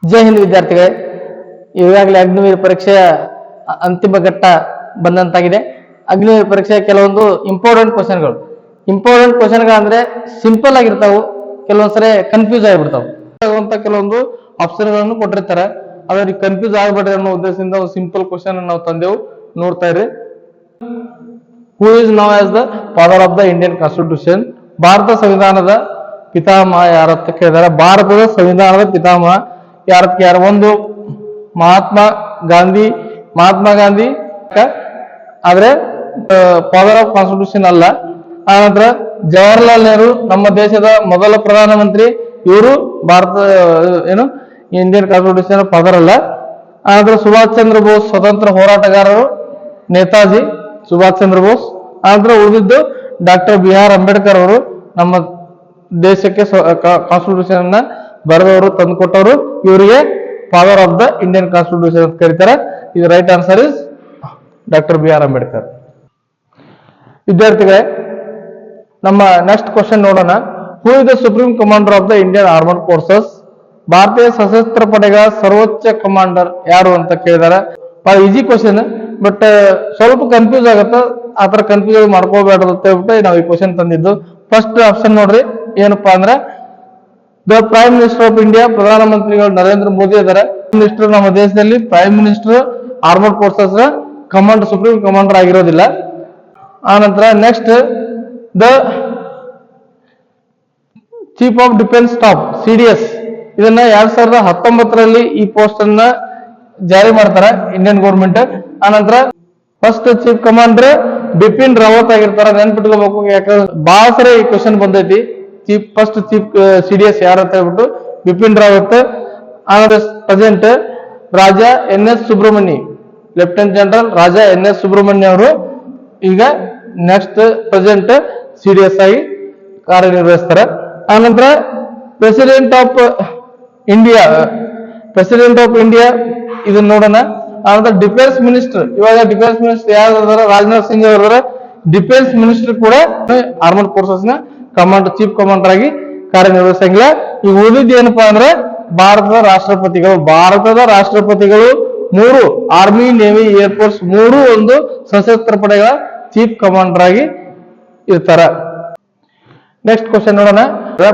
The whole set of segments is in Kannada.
ಜೈ ಹಿಂದ್ ವಿದ್ಯಾರ್ಥಿಗಳೇ, ಈಗಾಗಲೇ ಅಗ್ನಿವೀರ್ ಪರೀಕ್ಷೆಯ ಅಂತಿಮ ಘಟ್ಟ ಬಂದಂತಾಗಿದೆ. ಅಗ್ನಿವೀರ್ ಪರೀಕ್ಷೆಯ ಕೆಲವೊಂದು ಇಂಪಾರ್ಟೆಂಟ್ ಕ್ವಶನ್ಗಳು ಅಂದ್ರೆ ಸಿಂಪಲ್ ಆಗಿರ್ತಾವು, ಕೆಲವೊಂದ್ಸರಿ ಕನ್ಫ್ಯೂಸ್ ಆಗಿಬಿಡ್ತಾವೆ. ಕೆಲವೊಂದು ಆಪ್ಷನ್ ಗಳನ್ನು ಕೊಟ್ಟಿರ್ತಾರೆ, ಅದ್ರಿಗೆ ಕನ್ಫ್ಯೂಸ್ ಆಗಬೇಡ್ರಿ ಅನ್ನೋ ಉದ್ದೇಶದಿಂದ ಸಿಂಪಲ್ ಕ್ವಶನ್ ನಾವು ತಂದೆವು, ನೋಡ್ತಾ ಇರಿ. Who is now as the father of the Indian constitution? Bharat ಸಂವಿಧಾನದ ಪಿತಾಮಹ ಯಾರತ್ತ ಕೇಳಿದಾರೆ. ಭಾರತದ ಸಂವಿಧಾನದ ಪಿತಾಮಹ ಯಾರು? ಒಂದು ಮಹಾತ್ಮ ಗಾಂಧಿ ಆದ್ರೆ ಫಾದರ್ ಆಫ್ ಕಾನ್ಸ್ಟಿಟ್ಯೂಷನ್ ಅಲ್ಲ. ಆನಂತರ ಜವಾಹರ್ಲಾಲ್ ನೆಹರು ನಮ್ಮ ದೇಶದ ಮೊದಲ ಪ್ರಧಾನಮಂತ್ರಿ, ಇವರು ಭಾರತ ಇಂಡಿಯನ್ ಕಾನ್ಸ್ಟಿಟ್ಯೂಷನ್ ಫಾದರ್ ಅಲ್ಲ. ಆನಂತರ ಸುಭಾಷ್ ಚಂದ್ರ ಬೋಸ್ ಸ್ವತಂತ್ರ ಹೋರಾಟಗಾರರು, ನೇತಾಜಿ ಸುಭಾಷ್ ಚಂದ್ರ ಬೋಸ್. ಆನಂತರ ಉಳಿದಿದ್ದು ಡಾಕ್ಟರ್ ಬಿ ಆರ್ ಅಂಬೇಡ್ಕರ್ ಅವರು, ನಮ್ಮ ದೇಶಕ್ಕೆ ಕಾನ್ಸ್ಟಿಟ್ಯೂಷನ್ ಅನ್ನ ಬರೆದವರು, ತಂದುಕೊಟ್ಟವರು. ಇವರಿಗೆ father of the Indian constitution ಅಂತ ಕರೀತಾರೆ. ಇದು right answer is doctor B R Ambedkar. ವಿದ್ಯಾರ್ಥಿಗಳೇ, ನಮ್ಮ ನೆಕ್ಸ್ಟ್ ಕ್ವಶನ್ ನೋಡೋಣ. Who is the supreme commander of the Indian armed forces? ಭಾರತೀಯ ಸಶಸ್ತ್ರ ಪಡೆಗಳ ಸರ್ವೋಚ್ಚ ಕಮಾಂಡರ್ ಯಾರು ಅಂತ ಕೇಳಿದಾರೆ. ಬಹಳ ಈಸಿ ಕ್ವಶನ್, ಬಟ್ ಸ್ವಲ್ಪ ಕನ್ಫ್ಯೂಸ್ ಆಗುತ್ತೆ. ಆತರ ಕನ್ಫ್ಯೂಸ್ ಮಾಡ್ಕೋಬೇಡ್ದು ಅಂತ ಹೇಳ್ಬಿಟ್ಟು ನಾವು ಈ ಕ್ವಶನ್ ತಂದಿದ್ದು. ಫಸ್ಟ್ ಆಪ್ಷನ್ ನೋಡ್ರಿ, ಏನಪ್ಪಾ ಅಂದ್ರೆ the prime minister of India. ಪ್ರಧಾನಮಂತ್ರಿಗಳು ನರೇಂದ್ರ ಮೋದಿ ಇದಾರೆ. ಮಿನಿಸ್ಟರ್ ನಮ್ಮ ದೇಶದಲ್ಲಿ prime minister armed forces commander, supreme commander ಆಗಿರೋದಿಲ್ಲ. ಆನಂತರ next the chief of defence staff, CDS. ಇದನ್ನ 2019ರಲ್ಲಿ ಈ ಪೋಸ್ಟ್ ಅನ್ನ ಜಾರಿ ಮಾಡ್ತಾರೆ ಇಂಡಿಯನ್ ಗೌರ್ಮೆಂಟ್. ಆನಂತರ first chief commander Bipin Rawat ಆಗಿರ್ತಾರ, ನೆನ್ಪಿಟ್ಕೋಬೇಕು. ಯಾಕಂದ್ರೆ ಬಹಳ ಸರಿ ಈ ಕ್ವಶನ್ ಬಂದೈತಿ. ಫಸ್ಟ್ ಚೀಫ್ CDS ಯಾರು ಅಂತ ಹೇಳ್ಬಿಟ್ಟು ಬಿಪಿನ್ ರಾವತ್. ಆನಂತರ present Raja NS Subrahmanya, lieutenant general Raja NS Subrahmanya ಅವರು ಈಗ ನೆಕ್ಸ್ಟ್ ಪ್ರೆಸೆಂಟ್ CDS ಆಗಿ ಕಾರ್ಯನಿರ್ವಹಿಸ್ತಾರೆ. ಆನಂತರ ಪ್ರೆಸಿಡೆಂಟ್ ಆಫ್ ಇಂಡಿಯಾ ಇದನ್ನ ನೋಡೋಣ. ಆನಂತರ ಡಿಫೆನ್ಸ್ ಮಿನಿಸ್ಟರ್, ಇವಾಗ ಡಿಫೆನ್ಸ್ ಮಿನಿಸ್ಟರ್ ಯಾರು? ರಾಜನಾಥ್ ಸಿಂಗ್ ಅವರ ಡಿಫೆನ್ಸ್ ಮಿನಿಸ್ಟರ್ ಕೂಡ ಆರ್ಮಡ್ ಫೋರ್ಸಸ್ ನ ಚೀಫ್ ಕಮಾಂಡರ್ ಆಗಿ ಕಾರ್ಯನಿರ್ವಹಿಸಂಗಿಲ್ಲ. ಈಗ ಉಳಿದಿದ್ದು ಏನಪ್ಪಾ ಅಂದ್ರೆ ಭಾರತದ ರಾಷ್ಟ್ರಪತಿಗಳು 3 ಆರ್ಮಿ, ನೇವಿ, ಏರ್ಫೋರ್ಸ್ 3 ಒಂದು ಸಶಸ್ತ್ರ ಪಡೆಗಳ ಚೀಫ್ ಕಮಾಂಡರ್ ಆಗಿ ಇರ್ತಾರ. ನೆಕ್ಸ್ಟ್ ಕ್ವಶನ್ ನೋಡೋಣ.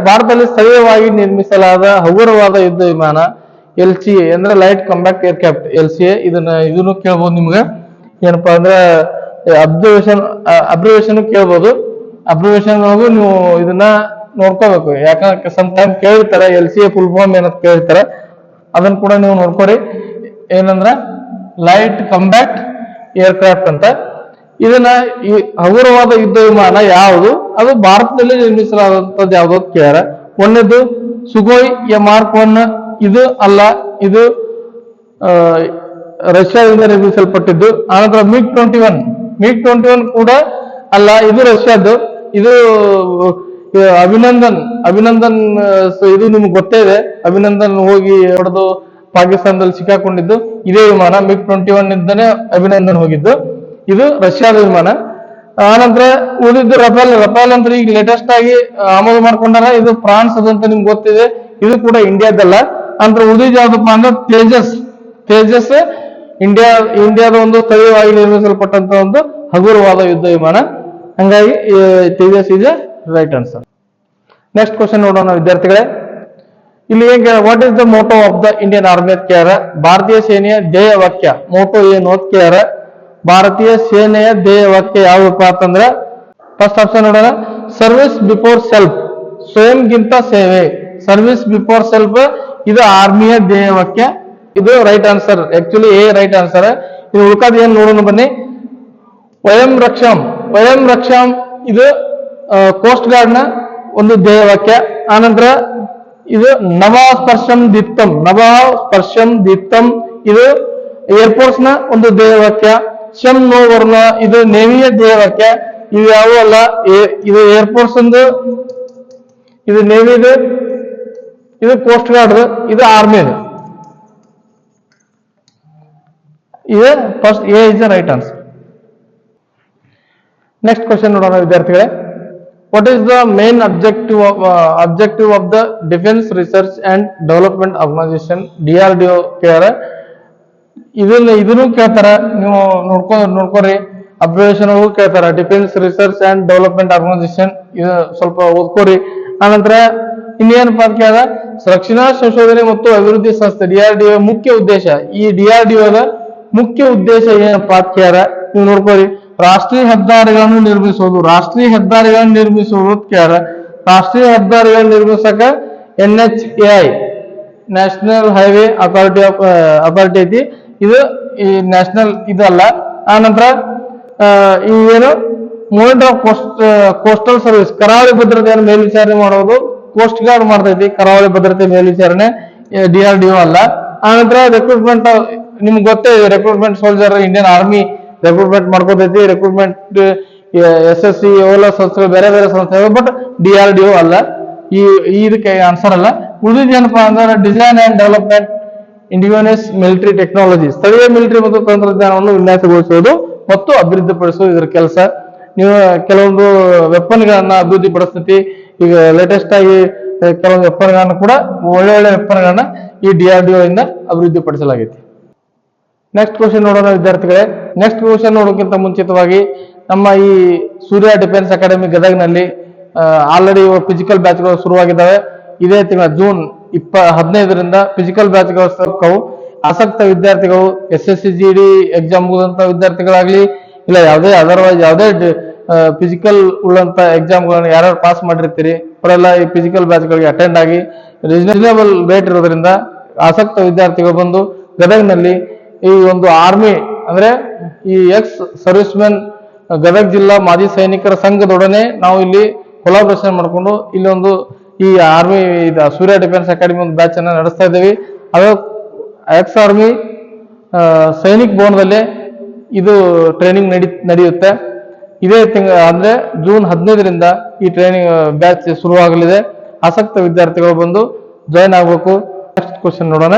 ಭಾರತದಲ್ಲಿ ಸ್ಥಳೀಯವಾಗಿ ನಿರ್ಮಿಸಲಾದ ಹಗುರವಾದ ಯುದ್ಧ ವಿಮಾನ LCA ಅಂದ್ರೆ ಲೈಟ್ ಕಾಂಬ್ಯಾಕ್ಟ್ ಏರ್ಕ್ರಾಫ್ಟ್, LCA. ಇದನ್ನು ಕೇಳ್ಬೋದು ನಿಮ್ಗೆ. ಏನಪ್ಪಾ ಅಂದ್ರೆ ಅಬ್ರಿವೇಶನ್ ಕೇಳ್ಬೋದು. ಅಬ್ರಿವೇಶನ್ ಒಳಗೂ ನೀವು ಇದನ್ನ ನೋಡ್ಕೋಬೇಕು. ಯಾಕಂದ್ರೆ ಸಮ್ ಟೈಮ್ ಕೇಳಿರ್ತಾರೆ LCA ಫುಲ್ ಫಾರ್ಮ್ ಏನಂತ ಕೇಳಿರ್ತಾರೆ, ಅದನ್ನ ಕೂಡ ನೀವು ನೋಡ್ಕೋರಿ. ಏನಂದ್ರ ಲೈಟ್ ಕಾಂಬ್ಯಾಕ್ಟ್ ಏರ್ಕ್ರಾಫ್ಟ್ ಅಂತ. ಇದನ್ನ ಈ ಹಗುರವಾದ ಯುದ್ಧ ವಿಮಾನ ಯಾವುದು? ಅದು ಭಾರತದಲ್ಲಿ ನಿರ್ಮಿಸಲಾದಂತದ್ದು ಯಾವುದು ಅಂತ ಕೇಳ್ಯಾರ. ಒಂದನೇದು ಸುಗೋಯ್ Mark 1. ಇದು ಅಲ್ಲ, ಇದು ರಷ್ಯಾದಿಂದ ನಿರ್ಮಿಸಲ್ಪಟ್ಟಿದ್ದು. ಆನಂತರ MiG-21 ಕೂಡ ಅಲ್ಲ, ಇದು ರಷ್ಯಾದ್ದು. ಇದು ಅಭಿನಂದನ್ ಇದು ನಿಮ್ಗೆ ಗೊತ್ತೇ ಇದೆ. ಅಭಿನಂದನ್ ಹೋಗಿ ಹೊಡೆದು ಪಾಕಿಸ್ತಾನದಲ್ಲಿ ಸಿಕ್ಕಾಕೊಂಡಿದ್ದು ಇದೇ ವಿಮಾನ. MiG-21 ಇಂದನೇ ಅಭಿನಂದನ್ ಹೋಗಿದ್ದು. ಇದು ರಷ್ಯಾದ ವಿಮಾನ. ಆನಂತರ ಉಳಿದಿದ್ದು ರಫೇಲ್ ಅಂದ್ರೆ ಈಗ ಲೇಟೆಸ್ಟ್ ಆಗಿ ಆಮದು ಮಾಡ್ಕೊಂಡಾರ. ಇದು ಫ್ರಾನ್ಸ್ ಅದಂತ ನಿಮ್ಗೆ ಗೊತ್ತಿದೆ. ಇದು ಕೂಡ ಇಂಡಿಯಾದಲ್ಲ. ಅಂದ್ರೆ ಉಳಿದಿದ್ದು ಯಾವ್ದಪ್ಪ ಅಂದ್ರೆ ತೇಜಸ್ ಇಂಡಿಯಾದ ಒಂದು ಸ್ಥಳೀಯವಾಗಿ ನಿರ್ಮಿಸಲ್ಪಟ್ಟಂತ ಒಂದು ಹಗುರವಾದ ಯುದ್ಧ ವಿಮಾನ. ಹಂಗಾಗಿ Tejas is right answer. Next question ನೋಡೋಣ ವಿದ್ಯಾರ್ಥಿಗಳೇ. ಇಲ್ಲಿ ಏನ್ ಕೇಳ, what is the motto of the Indian army ಅಂತ ಕೇಳ್ಯಾರ. ಭಾರತೀಯ ಸೇನೆಯ ಧ್ಯೇಯ ವಾಕ್ಯ ಮೋಟೋ ಏನು ಅಂತ ಕೇಳ್ಯಾರ. ಭಾರತೀಯ ಸೇನೆಯ ಧ್ಯೇಯ ವಾಕ್ಯ ಯಾವಪ್ಪ ಅಂತಂದ್ರೆ ಫಸ್ಟ್ ಆಪ್ಷನ್ ನೋಡೋಣ, ಸರ್ವಿಸ್ ಬಿಫೋರ್ ಸೆಲ್ಫ್, ಸ್ವಯಂಗಿಂತ ಸೇವೆ. ಸರ್ವಿಸ್ ಬಿಫೋರ್ ಸೆಲ್ಫ್ ಇದು ಆರ್ಮಿಯ ಧ್ಯೇಯ ವಾಕ್ಯ. ಇದು right answer. Actually right answer. ಇದು ಉಳ್ಕಾದ ಏನ್ ನೋಡೋಣ ಬನ್ನಿ. ವಯಂ ರಕ್ಷಾಂ ಇದು ಕೋಸ್ಟ್ ಗಾರ್ಡ್ ನ ಒಂದು ಧ್ಯೇಯ ವಾಕ್ಯ. ಆನಂತರ ಇದು ನಭಃ ಸ್ಪರ್ಶಂ ದೀಪ್ತಂ ಇದು ಏರ್ಫೋರ್ಸ್ ನ ಒಂದು ಧ್ಯೇಯ ವಾಕ್ಯ. ಶಂ ನೋ ವರ್ಣ ಇದು ನೇವಿಯ ಧ್ಯೇಯ ವಾಕ್ಯ. ಇವು ಯಾವೂ ಅಲ್ಲ. ಇದು ಏರ್ಫೋರ್ಸ್ ಒಂದು, ಇದು ನೇವಿದು, ಇದು ಕೋಸ್ಟ್ ಗಾರ್ಡ್, ಇದು ಆರ್ಮಿ. ಇದು first is the right answer. Next question ನೋಡೋಣ ವಿದ್ಯಾರ್ಥಿಗಳೇ. What is the main objective of the Defense Research and Development Organization DRDO ಕೇಳ ಇದನ್ನು ಕೇಳ್ತಾರ, ನೀವು ನೋಡ್ಕೋರಿ. ಅಬ್ರಿವೇಷನ್ ಕೇಳ್ತಾರ, defence research and development organisation, ಇದು ಸ್ವಲ್ಪ ಓದ್ಕೋರಿ. ಆನಂತರ ಇನ್ನೇನಪ್ಪಾ ಅಂತ ಕೇಳಿದ ರಕ್ಷಣಾ ಸಂಶೋಧನೆ ಮತ್ತು ಅಭಿವೃದ್ಧಿ ಸಂಸ್ಥೆ DRDO ಮುಖ್ಯ ಉದ್ದೇಶ. ಈ DRDOದ ಮುಖ್ಯ ಉದ್ದೇಶ ಏನಪ್ಪಾ ಅಂತ ಕೇಳ ನೀವು ನೋಡ್ಕೋರಿ. ರಾಷ್ಟ್ರೀಯ ಹೆದ್ದಾರಿಗಳನ್ನು ನಿರ್ಮಿಸುವುದು, ರಾಷ್ಟ್ರೀಯ ಹೆದ್ದಾರಿಗಳನ್ನು ನಿರ್ಮಿಸುವುದು ಕೇಳ. ರಾಷ್ಟ್ರೀಯ ಹೆದ್ದಾರಿಗಳನ್ನು ನಿರ್ಮಿಸಕ NHAI ನ್ಯಾಷನಲ್ ಹೈವೇ ಅಥಾರಿಟಿ ಐತಿ. ಇದು ಈ ನ್ಯಾಷನಲ್ ಇದಲ್ಲ. ಆನಂತರ ಈ ಏನು ಮೂವ್ಮೆಂಟ್ ಆಫ್ ಕೋಸ್ಟಲ್ ಸರ್ವಿಸ್, ಕರಾವಳಿ ಭದ್ರತೆಯನ್ನು ಮೇಲ್ವಿಚಾರಣೆ ಮಾಡೋದು ಕೋಸ್ಟ್ ಗಾರ್ಡ್ ಮಾಡ್ತೈತಿ. ಕರಾವಳಿ ಭದ್ರತೆ ಮೇಲ್ವಿಚಾರಣೆ DRDO ಅಲ್ಲ. ಆನಂತರ ರಿಕ್ರೂಟ್ಮೆಂಟ್, ನಿಮ್ಗೆ ಗೊತ್ತೇ recruitment soldier Indian army recruitment ಮಾಡ್ಕೋತೈತಿ. ರಿಕ್ರೂಟ್ಮೆಂಟ್ SSC ಇವೆಲ್ಲ ಸಂಸ್ಥೆಗಳು ಬೇರೆ ಬೇರೆ ಸಂಸ್ಥೆಗಳು, ಬಟ್ DRDO ಅಲ್ಲ. ಇದಕ್ಕೆ ಆನ್ಸರ್ ಅಲ್ಲ. ಉಳಿದ ಏನಪ್ಪಾ ಅಂದ್ರೆ design and development indigenous military technology, ಸ್ಥಳೀಯ ಮಿಲಿಟರಿ ಮತ್ತು ತಂತ್ರಜ್ಞಾನವನ್ನು ವಿನ್ಯಾಸಗೊಳಿಸುವುದು ಮತ್ತು ಅಭಿವೃದ್ಧಿಪಡಿಸುವುದು ಇದರ ಕೆಲಸ. ನೀವು ಕೆಲವೊಂದು ವೆಪನ್ಗಳನ್ನ ಅಭಿವೃದ್ಧಿಪಡಿಸ್ತೈತಿ. ಈಗ ಲೇಟೆಸ್ಟ್ ಆಗಿ ಕೆಲವೊಂದು ವೆಪನ್ಗಳನ್ನ ಕೂಡ ಒಳ್ಳೆ ಒಳ್ಳೆ ವೆಪನ್ಗಳನ್ನ ಈ DRDO ಇಂದ ಅಭಿವೃದ್ಧಿಪಡಿಸಲಾಗಿದೆ. ನೆಕ್ಸ್ಟ್ ಕ್ವಶನ್ ನೋಡೋಣ ವಿದ್ಯಾರ್ಥಿಗಳೇ. ನೆಕ್ಸ್ಟ್ ಕ್ವಶನ್ ನೋಡೋಕ್ಕಿಂತ ಮುಂಚಿತವಾಗಿ ನಮ್ಮ ಈ ಸೂರ್ಯ ಡಿಫೆನ್ಸ್ ಅಕಾಡೆಮಿ ಗದಗ್ನಲ್ಲಿ ಆಲ್ರೆಡಿ ಫಿಸಿಕಲ್ ಬ್ಯಾಚ್ಗಳು ಶುರುವಾಗಿದ್ದಾವೆ. ಇದೇ ತಿಂಗಳ ಜೂನ್ 15ರಿಂದ ಫಿಸಿಕಲ್ ಬ್ಯಾಚ್ಗಳು ಸಿಕ್ಕವು. ಆಸಕ್ತ ವಿದ್ಯಾರ್ಥಿಗಳು SSC GD ಎಕ್ಸಾಮ್ ಮುಗಿದಂತ ವಿದ್ಯಾರ್ಥಿಗಳಾಗ್ಲಿ, ಇಲ್ಲ ಯಾವುದೇ ಅದರ್ವೈಸ್ ಯಾವುದೇ ಫಿಸಿಕಲ್ ಉಳ್ಳಂತ ಎಕ್ಸಾಮ್ಗಳನ್ನು ಯಾರ್ಯಾರು ಪಾಸ್ ಮಾಡಿರ್ತೀರಿ ಅವರೆಲ್ಲ ಈ ಫಿಸಿಕಲ್ ಬ್ಯಾಚ್ಗಳಿಗೆ ಅಟೆಂಡ್ ಆಗಿ, ರೀಸನೇಬಲ್ ರೇಟ್ ಇರೋದ್ರಿಂದ ಆಸಕ್ತ ವಿದ್ಯಾರ್ಥಿಗಳು ಬಂದು ಗದಗ್ನಲ್ಲಿ ಈ ಒಂದು ಆರ್ಮಿ ಅಂದ್ರೆ ಈ ಎಕ್ಸ್ ಸರ್ವಿಸ್ ಮೆನ್ ಗದಗ ಜಿಲ್ಲಾ ಮಾಜಿ ಸೈನಿಕರ ಸಂಘದೊಡನೆ ನಾವು ಇಲ್ಲಿ ಕೊಲಾಬ್ರೇಷನ್ ಮಾಡಿಕೊಂಡು ಇಲ್ಲಿ ಒಂದು ಈ ಆರ್ಮಿ ಸೂರ್ಯ ಡಿಫೆನ್ಸ್ ಅಕಾಡೆಮಿ ಒಂದು ಬ್ಯಾಚ್ ಅನ್ನ ನಡೆಸ್ತಾ ಇದ್ದೀವಿ. ಅದು ಎಕ್ಸ್ ಆರ್ಮಿ ಸೈನಿಕ್ ಭವನದಲ್ಲೇ ಇದು ಟ್ರೈನಿಂಗ್ ನಡೆಯುತ್ತೆ. ಇದೇ ಅಂದ್ರೆ ಜೂನ್ 15ರಿಂದ ಈ ಟ್ರೈನಿಂಗ್ ಬ್ಯಾಚ್ ಶುರುವಾಗಲಿದೆ. ಆಸಕ್ತ ವಿದ್ಯಾರ್ಥಿಗಳು ಬಂದು ಜಾಯಿನ್ ಆಗಬೇಕು. ನೆಕ್ಸ್ಟ್ ಕ್ವಶನ್ ನೋಡೋಣ.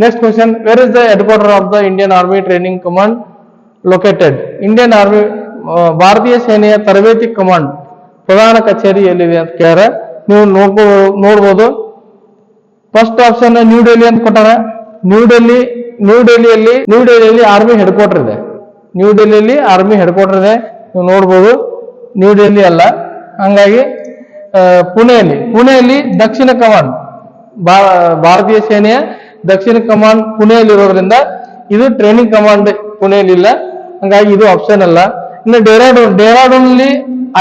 Next question, where is the head quarter of the Indian army training command located? Indian army ಭಾರತೀಯ ಸೇನೆಯ ತರಬೇತಿ ಕಮಾಂಡ್ ಪ್ರಧಾನ ಕಚೇರಿ ಎಲ್ಲಿದೆ ಅಂತ ಕೇಳ ನೀವು ನೋಡ್ಬೋದು. ಫಸ್ಟ್ ಆಪ್ಷನ್ ನ್ಯೂ ಡೆಲ್ಲಿ ಅಂತ ಕೊಟ್ಟಾರ. ನ್ಯೂ ಡೆಲ್ಲಿಯಲ್ಲಿ ಆರ್ಮಿ ಹೆಡ್ ಕ್ವಾರ್ಟರ್ ಇದೆ. ನ್ಯೂ ಡೆಲ್ಲಿಯಲ್ಲಿ ಆರ್ಮಿ ಹೆಡ್ ಕ್ವಾರ್ಟರ್ ಇದೆ, ನೀವು ನೋಡ್ಬೋದು. ನ್ಯೂ ಡೆಲ್ಲಿ ಅಲ್ಲ. ಹಂಗಾಗಿ ಪುಣೆಯಲ್ಲಿ ದಕ್ಷಿಣ ಕಮಾಂಡ್, ಭಾರತೀಯ ಸೇನೆಯ ದಕ್ಷಿಣ ಕಮಾಂಡ್ ಪುಣೆಯಲ್ಲಿ ಇರೋದ್ರಿಂದ ಇದು ಟ್ರೈನಿಂಗ್ ಕಮಾಂಡ್ ಪುಣೆಯಲ್ಲಿ ಇಲ್ಲ. ಹಂಗಾಗಿ ಇದು ಆಪ್ಷನ್ ಅಲ್ಲ. ಇನ್ನು ಡೆಹ್ರಾಡೂನ್ ಅಲ್ಲಿ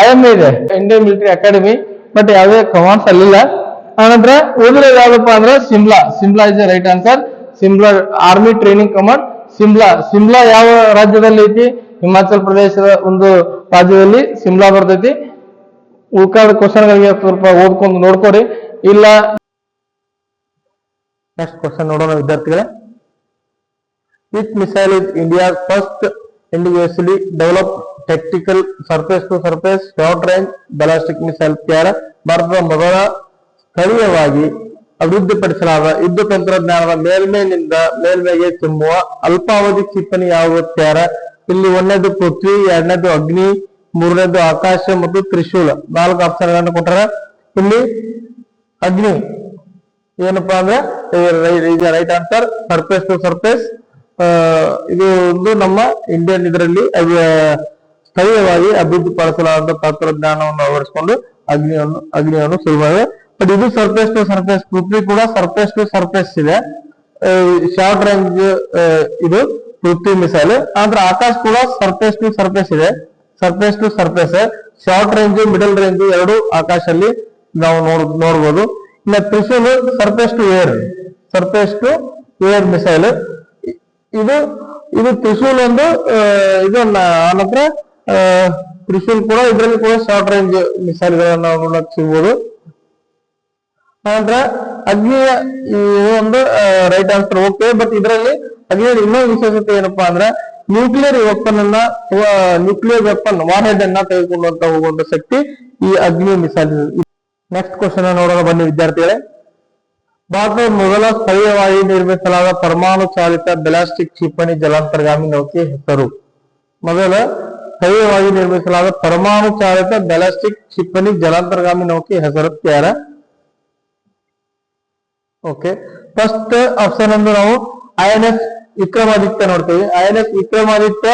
IMA ಇದೆ, ಇಂಡಿಯನ್ ಮಿಲಿಟರಿ ಅಕಾಡೆಮಿ, ಬಟ್ ಯಾವುದೇ ಕಮಾಂಡ್ಸ್ ಅಲ್ಲಿಲ್ಲ. ಆನಂತರ ಉಳಿದ್ರೆ ಯಾವ್ದಪ್ಪ ಅಂದ್ರೆ Simla is right answer. Simla army training command Simla ಯಾವ ರಾಜ್ಯದಲ್ಲಿ ಐತಿ? ಹಿಮಾಚಲ್ ಪ್ರದೇಶದ ಒಂದು ರಾಜ್ಯದಲ್ಲಿ ಸಿಮ್ಲಾ ಬರ್ತೈತಿ. ಉಳ್ಕಾದ ಕ್ವಶನ್ಗಳಿಗೆ ಸ್ವಲ್ಪ ಓದ್ಕೊಂಡು ನೋಡ್ಕೋರಿ. ಇಲ್ಲ ನೆಕ್ಸ್ಟ್ ಕ್ವಶನ್ ನೋಡೋಣ ವಿದ್ಯಾರ್ಥಿಗಳೇ. Which missile is India's first individually develop tactical surface to surface short range ballistic missile ಪ್ಯಾರ? ಭಾರತದ ಮೊದಲ ಸ್ಥಳೀಯವಾಗಿ ಅಭಿವೃದ್ಧಿಪಡಿಸಲಾದ ಯುದ್ಧ ತಂತ್ರಜ್ಞಾನದ ಮೇಲ್ಮೈನಿಂದ ಮೇಲ್ಮೈಗೆ ಚಿಮ್ಮುವ ಅಲ್ಪಾವಧಿ ಕ್ಷಿಪಣಿ ಯಾವ ಪ್ಯಾರ? ಇಲ್ಲಿ 1ನೇದು ಪೃಥ್ವಿ, 2ನೇದು ಅಗ್ನಿ, 3ನೇದು ಆಕಾಶ ಮತ್ತು ತ್ರಿಶೂಲ. 4 ಆಪ್ಷನ್ ಗಳನ್ನು ಕೊಟ್ಟರೆ ಇಲ್ಲಿ ಅಗ್ನಿ ಏನಪ್ಪಾ ಅಂದ್ರೆ right answer. Surface to surface ಇದು ಒಂದು ನಮ್ಮ ಇಂಡಿಯನ್ ಇದರಲ್ಲಿ ಸ್ಥಳೀಯವಾಗಿ ಅಭಿವೃದ್ಧಿಪಡಿಸಲಾದ ತಂತ್ರಜ್ಞಾನವನ್ನು ಅಳವಡಿಸಿಕೊಂಡು ಅಗ್ನಿಯನ್ನು ಶುರು ಮಾಡಿದೆ. ಬಟ್ ಇದು ಸರ್ಫೇಸ್ ಟು ಸರ್ಫೇಸ್, ಪೃಥ್ವಿ ಕೂಡ ಸರ್ಫೇಸ್ ಟು ಸರ್ಫೇಸ್ ಇದೆ. ಶಾರ್ಟ್ ರೇಂಜ್ ಇದು ಪೃಥ್ವಿ ಮಿಸೈಲ್. ಆದ್ರೆ ಆಕಾಶ್ ಕೂಡ ಸರ್ಫೇಸ್ ಟು ಸರ್ಫೇಸ್ ಇದೆ, surface to surface. Short range middle range ಎರಡು ಆಕಾಶಲ್ಲಿ ನಾವು ನೋಡ್ಬೋದು. ಇನ್ನ Trishul surface to air missile. ಇದು ತ್ರಿಶೂಲ್ ಒಂದು ಇದು ಆನಂತರ ತ್ರಿಶೂಲ್ ಕೂಡ ಇದರಲ್ಲಿ ಕೂಡ ಶಾರ್ಟ್ ರೇಂಜ್ ಮಿಸೈಲ್ ಗಳನ್ನ ನೋಡಕ್ ಸಿಗ್ಬೋದು. ಆನಂತರ ಅಗ್ನಿಯ ಒಂದು ರೈಟ್ ಆನ್ಸರ್ ಓಕೆ. ಬಟ್ ಇದರಲ್ಲಿ ಅಗ್ನಿಯ ಇನ್ನೊಂದು ವಿಶೇಷತೆ ಏನಪ್ಪಾ ಅಂದ್ರೆ ನ್ಯೂಕ್ಲಿಯರ್ ವೆಪನ್ ವಾರ್ ಹೆಡ್ ಅನ್ನ ತೆಗೆದುಕೊಂಡಂತ ಹೋಗುವಂತ ಶಕ್ತಿ ಈ ಅಗ್ನಿ ಮಿಸೈಲ್. ನೆಕ್ಸ್ಟ್ ಕ್ವಶನ್ ನೋಡೋಣ ಬನ್ನಿ ವಿದ್ಯಾರ್ಥಿಗಳೇ. ಭಾರತದ ಮೊದಲ ಸ್ಥಳೀಯವಾಗಿ ನಿರ್ಮಿಸಲಾದ ಪರಮಾಣು ಚಾಲಿತ ಬ್ಯಾಲಿಸ್ಟಿಕ್ ಕ್ಷಿಪಣಿ ಜಲಾಂತರ್ಗಾಮಿ ನೌಕೆ ಹೆಸರು? ಮೊದಲ ಸ್ಥಳೀಯವಾಗಿ ನಿರ್ಮಿಸಲಾದ ಪರಮಾಣು ಚಾಲಿತ ಬ್ಯಾಲಿಸ್ಟಿಕ್ ಕ್ಷಿಪಣಿ ಜಲಾಂತರ್ಗಾಮಿ ನೌಕೆ ಹೆಸರು ಯಾರ? ಓಕೆ, ಫಸ್ಟ್ ಆಪ್ಷನ್ ಅಂದ್ರೆ ನಾವು INS ವಿಕ್ರಮಾದಿತ್ಯ ನೋಡ್ತೀವಿ. INS ವಿಕ್ರಮಾದಿತ್ಯ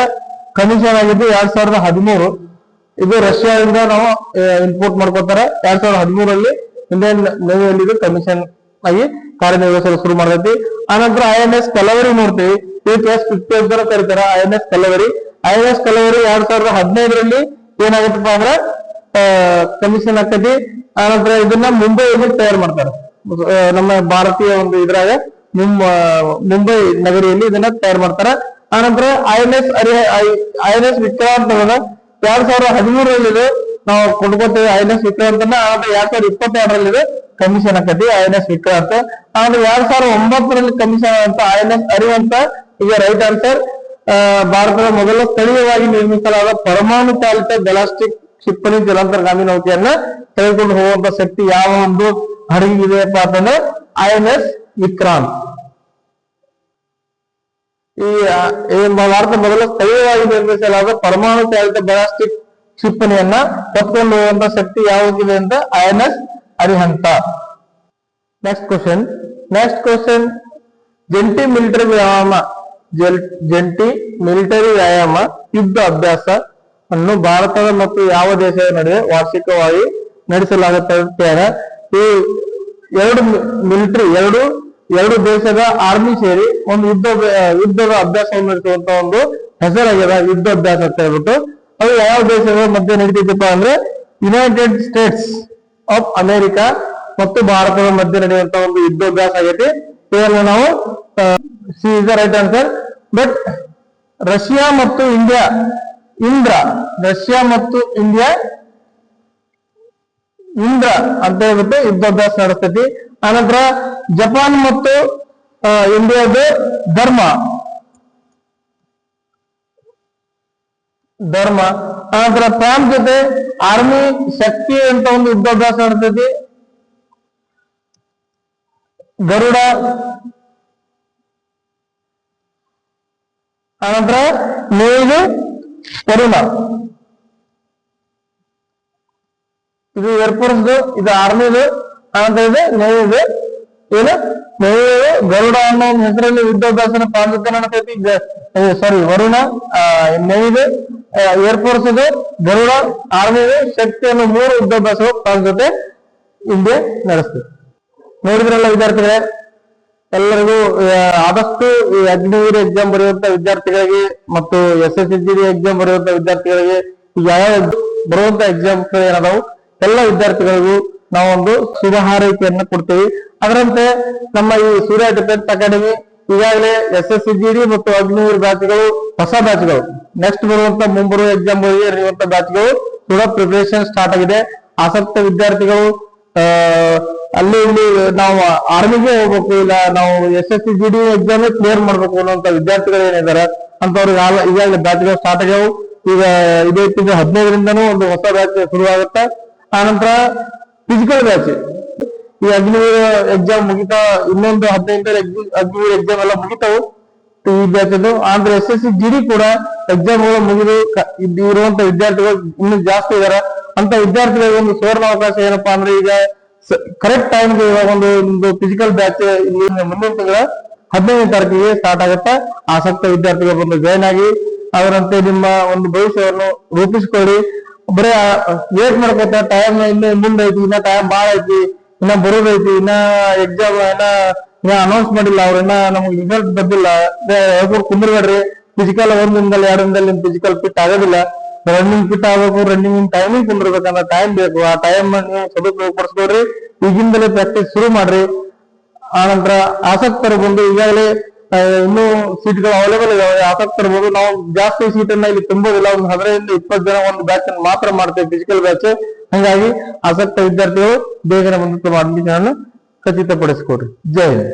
ಕಮಿಷನ್ ಆಗಿದ್ದು 2013. ಇದು ರಷ್ಯಾದಿಂದ ನಾವು ಇಂಪೋರ್ಟ್ ಮಾಡ್ಕೋತಾರೆ. 2013 ಇಂಡಿಯನ್ ನೇವಿಯಲ್ಲಿ ಇದು ಕಮಿಷನ್ ಆಗಿ ಕಾರ್ಯನಿರ್ವಹಿಸಲು ಶುರು ಮಾಡೈತಿ. ಆನಂತರ INS ಕಲವರಿ ನೋಡ್ತೀವಿ. ಇದಕ್ಕೆ S50 ಅಂತ ಕರೀತಾರ. INS ಕಲವರಿ 2015 ಏನಾಗತ್ತಪ್ಪ ಅಂದ್ರ ಕಮಿಷನ್ ಆಕತಿ. ಆನಂತರ ಇದನ್ನ ಮುಂಬೈಯಲ್ಲಿ ತಯಾರು ಮಾಡ್ತಾರೆ. ನಮ್ಮ ಭಾರತೀಯ ಒಂದು ಇದ್ರಾಗ ಮುಂಬೈ ನಗರಿಯಲ್ಲಿ ಇದನ್ನ ತಯಾರು ಮಾಡ್ತಾರೆ. ಆನಂತರ INS ವಿಕ್ರಾಂತ್ 2013 ನಾವು ಕೊಂಡ್ಕೊತೀವಿ INS ವಿಕ್ರಾಂತನ. ಆನಂತರ 2022 ಕಮಿಷನ್ ಆಕತಿ INS ವಿಕ್ರಾಂತ್. ಆನಂತರ 2009 ಕಮಿಷನ್ ಅಂತ INS ಅರಿವಂತ. ಈಗ ರೈಟ್ ಆನ್ಸರ್. ಭಾರತದ ಮೊದಲ ಸ್ಥಳೀಯವಾಗಿ ನಿರ್ಮಿಸಲಾದ ಪರಮಾಣು ಚಾಲಿತ ಬ್ಯಾಲಿಸ್ಟಿಕ್ ಕ್ಷಿಪಣಿ ಜಲಾಂತರ್ಗಾಮಿ ನೌಕೆಯನ್ನ ತೆಗೆದುಕೊಂಡು ಹೋಗುವಂತ ಶಕ್ತಿ ಯಾವ ಒಂದು ಹಡಗಿದೆಯಪ್ಪ ಅಂತಂದ್ರೆ INS ವಿಕ್ರಾಂತ್. ಈ ಭಾರತ ಮೊದಲ ಸ್ಥಳೀಯವಾಗಿ ನಿರ್ಮಿಸಲಾದ ಪರಮಾಣು ಚಾಲಿತ ಬ್ಯಾಲಿಸ್ಟಿಕ್ ಕ್ಷಿಪಣಿಯನ್ನ ತೆಗೆದುಕೊಂಡು ಹೋಗುವಂತ ಶಕ್ತಿ ಯಾವುದಿದೆ ಅಂತ INS ಅರಿಹಂತ. ನೆಕ್ಸ್ಟ್ ಕ್ವಶನ್ ಜಂಟಿ ಮಿಲಿಟರಿ ವ್ಯಾಯಾಮ ಯುದ್ಧ ಅಭ್ಯಾಸ ಅನ್ನು ಭಾರತದ ಮತ್ತು ಯಾವ ದೇಶದ ನಡುವೆ ವಾರ್ಷಿಕವಾಗಿ ನಡೆಸಲಾಗುತ್ತದೆ? ಈ ಎರಡು ದೇಶದ ಆರ್ಮಿ ಸೇರಿ ಒಂದು ಯುದ್ಧದ ಅಭ್ಯಾಸವನ್ನು ನಡೆಸುವಂತ ಒಂದು ಹೆಸರಾಗ್ಯದ ಯುದ್ಧ ಅಭ್ಯಾಸ ಅಂತ ಹೇಳ್ಬಿಟ್ಟು. ಅದು ಯಾವ ದೇಶದ ಮಧ್ಯೆ ನಡೀತಿದ್ದಪ್ಪ ಅಂದ್ರೆ ಯುನೈಟೆಡ್ ಸ್ಟೇಟ್ಸ್ ಆಫ್ ಅಮೆರಿಕಾ ಮತ್ತು ಭಾರತದ ಮಧ್ಯೆ ನಡೆಯುವಂತ ಒಂದು ಯುದ್ಧಾಭ್ಯಾಸ ಆಗೈತಿ. ಇದನ್ನು ನಾವು C is the right answer. But Russia ಮತ್ತು ಇಂಡಿಯಾ ಇಂದ್ರ ಅಂತ ಹೇಳ್ಬಿಟ್ಟು ಯುದ್ಧಾಭ್ಯಾಸ ನಡೆಸ್ತೈತಿ. ಆನಂತರ ಜಪಾನ್ ಮತ್ತು ಇಂಡಿಯಾದ ಧರ್ಮ. ಆನಂತರ ಫ್ರಾನ್ಸ್ ಜೊತೆ ಆರ್ಮಿ ಶಕ್ತಿ ಅಂತ ಒಂದು ಯುದ್ಧಾಭ್ಯಾಸ ನಡೆಸ್ತೈತಿ. ಗರುಡ. ಆನಂತರ ನೇವಿದು ವರುಣ. ಇದು ಏರ್ಫೋರ್ಸ್, ಇದು ಆರ್ಮಿದು. ಆನಂತರ ಇದೆ ನೇವಿದು. ನೇವಿದು ಗರುಡ ಅನ್ನೋ ಒಂದು ಹೆಸರಲ್ಲಿ ಯುದ್ಧಾಭ್ಯಾಸನ ಪಾಲ್ಗೊಳ್ತಾ ನಡೆತೈತಿ. ಸಾರಿ, ವರುಣ. ನೇವಿದು ಏರ್ಫೋರ್ಸ್ ಇದು, ಗರುಡ, ಆರ್ಮಿದು ಶಕ್ತಿ ಅನ್ನೋ 3 ಯುದ್ಧಾಭ್ಯಾಸಗಳು ಫ್ರಾನ್ಸ್ ಜೊತೆ ಇಂಡಿಯಾ ನಡೆಸ್ತದೆ. ನೋಡಿದ್ರಲ್ಲ ವಿದ್ಯಾರ್ಥಿಗಳೇ, ಎಲ್ಲರಿಗೂ ಆದಷ್ಟು ಈ ಅಗ್ನಿವೀರ್ ಎಕ್ಸಾಮ್ ಬರೆಯುವಂತ ವಿದ್ಯಾರ್ಥಿಗಳಿಗೆ ಮತ್ತು SSSGD ಎಕ್ಸಾಮ್ ಬರೆಯುವಂತ ವಿದ್ಯಾರ್ಥಿಗಳಿಗೆ ಯಾವ ಬರುವಂತ ಎಕ್ಸಾಮ್ಸ್ ಏನದಾವು ಎಲ್ಲ ವಿದ್ಯಾರ್ಥಿಗಳಿಗೂ ನಾವೊಂದು ಶುಭ ಹಾರೈಕೆಯನ್ನ ಕೊಡ್ತೀವಿ. ಅದರಂತೆ ನಮ್ಮ ಈ ಸೂರ್ಯ ಡಿಫೆನ್ಸ್ ಅಕಾಡೆಮಿ ಈಗಾಗಲೇ SSSGD ಮತ್ತು ಅಗ್ನಿವೀರ್ ಬ್ಯಾಚ್ಗಳು ಹೊಸ ಬ್ಯಾಚ್ಗಳು ನೆಕ್ಸ್ಟ್ ಮುಂಬರುವ ಎಕ್ಸಾಮ್ ನಡೆಯುವಂತ ಬ್ಯಾಚ್ಗಳು ಕೂಡ ಪ್ರಿಪರೇಷನ್ ಸ್ಟಾರ್ಟ್ ಆಗಿದೆ. ಆಸಕ್ತ ವಿದ್ಯಾರ್ಥಿಗಳು ಅಲ್ಲಿ ಇಲ್ಲಿ ನಾವು ಆರ್ಮಿಗೆ ಹೋಗ್ಬೇಕು, ಇಲ್ಲ ನಾವು SSSGD ಎಕ್ಸಾಮ್ ಕ್ಲಿಯರ್ ಮಾಡ್ಬೇಕು ಅನ್ನುವಂತ ವಿದ್ಯಾರ್ಥಿಗಳು ಏನಿದ್ದಾರೆ ಅಂತವ್ರಿಗೆ ಈಗಾಗಲೇ ಬ್ಯಾಚ್ಗಳು ಸ್ಟಾರ್ಟ್ ಆಗ್ಯಾವು. ಈಗ ಇದೇ 15ರಿಂದನೂ ಒಂದು ಹೊಸ ಬ್ಯಾಚ್ ಶುರುವಾಗುತ್ತೆ. ಆನಂತರ ಫಿಸಿಕಲ್ ಬ್ಯಾಚ್, ಈ ಅಗ್ನಿವೀರ್ ಎಕ್ಸಾಮ್ ಮುಗಿತಾ ಇನ್ನೊಂದು 15 ಅಗ್ನಿವೀರ್ ಎಕ್ಸಾಮ್ ಎಲ್ಲ ಮುಗಿತಾವು ಈ ಬ್ಯಾಚ್. ಆದ್ರೆ SSSGD ಕೂಡ ಎಕ್ಸಾಮ್ಗಳು ಮುಗಿದು ಇರುವಂತ ವಿದ್ಯಾರ್ಥಿಗಳು ಇನ್ನೂ ಜಾಸ್ತಿ ಇದಾರೆ. ಅಂತ ವಿದ್ಯಾರ್ಥಿಗಳಿಗೆ ಒಂದು ಸುವರ್ಣ ಅವಕಾಶ ಏನಪ್ಪಾ ಅಂದ್ರೆ ಈಗ ಕರೆಕ್ಟ್ ಟೈಮ್ಗೆ ಇವಾಗ ಒಂದು ಫಿಸಿಕಲ್ ಬ್ಯಾಚ್ ಮುಂದಿನ ತಿಂಗಳ 15ನೇ ತಾರೀಕಿಗೆ ಸ್ಟಾರ್ಟ್ ಆಗುತ್ತೆ. ಆಸಕ್ತ ವಿದ್ಯಾರ್ಥಿಗಳು ಬಂದು ಜಾಯ್ನ್ ಆಗಿ ಅದರಂತೆ ನಿಮ್ಮ ಒಂದು ಭವಿಷ್ಯವನ್ನು ರೂಪಿಸಿಕೊಳ್ಳಿ. ಬರೀ ವೇಟ್ ಮಾಡ್ಕೊತ ಟೈಮ್ ಇನ್ನು ಮುಂದೆ ಐತಿ, ಇನ್ನ ಟೈಮ್ ಬಾಳ ಐತಿ, ಇನ್ನ ಬರೋದೈತಿ, ಇನ್ನ ಎಕ್ಸಾಮ್ ಇನ್ನ ಅನೌನ್ಸ್ ಮಾಡಿಲ್ಲ, ಅವ್ರನ್ನ ನಮ್ಗೆ ರಿಸಲ್ಟ್ ಬಂದಿಲ್ಲ, ಕುಂದ್ರಬೇಡ್ರಿ. ಫಿಸಿಕಲ್ 1 ದಿನದಲ್ಲಿ 2 ದಿನದಲ್ಲಿ ನಿಮ್ ಫಿಸಿಕಲ್ ಫಿಟ್ ಆಗೋದಿಲ್ಲ. ರನ್ನಿಂಗ್ ಫಿಟ್ ಆಗಬೇಕು, ರನ್ನಿಂಗ್ ಟೈಮಿಂಗ್ ಕುಂದಿರ್ಬೇಕಂದ್ರೆ ಟೈಮ್ ಬೇಕು. ಆ ಟೈಮ್ ನೀವು ಸದುಪಯೋಗ ಪಡಿಸ್ಕೊಡ್ರಿ. ಈಗಿಂದಲೇ ಪ್ರಾಕ್ಟೀಸ್ ಶುರು ಮಾಡ್ರಿ. ಆನಂತರ ಆಸಕ್ತರು ಬಂದು ಈಗಾಗಲೇ ಇನ್ನೂ ಸೀಟ್ಗಳು ಅವೈಲೇಬಲ್ ಇದಾವೆ. ಆಸಕ್ತರು ಬಂದು ನಾವು ಜಾಸ್ತಿ ಸೀಟನ್ನ ಇಲ್ಲಿ ತುಂಬೋದಿಲ್ಲ, ಒಂದು 15-20 ಜನ ಒಂದು ಬ್ಯಾಚ್ ಮಾತ್ರ ಮಾಡ್ತೇವೆ, ಫಿಸಿಕಲ್ ಬ್ಯಾಚ್. ಹಾಗಾಗಿ ಆಸಕ್ತ ವಿದ್ಯಾರ್ಥಿಗಳು ಬೇಗನೆ ಬಂದು ತಮ್ಮ ಅಡ್ಮಿಷನ್ ಅನ್ನು ಖಚಿತಪಡಿಸಿಕೊಡ್ರಿ. ಜೈ ಹಿಂದ್.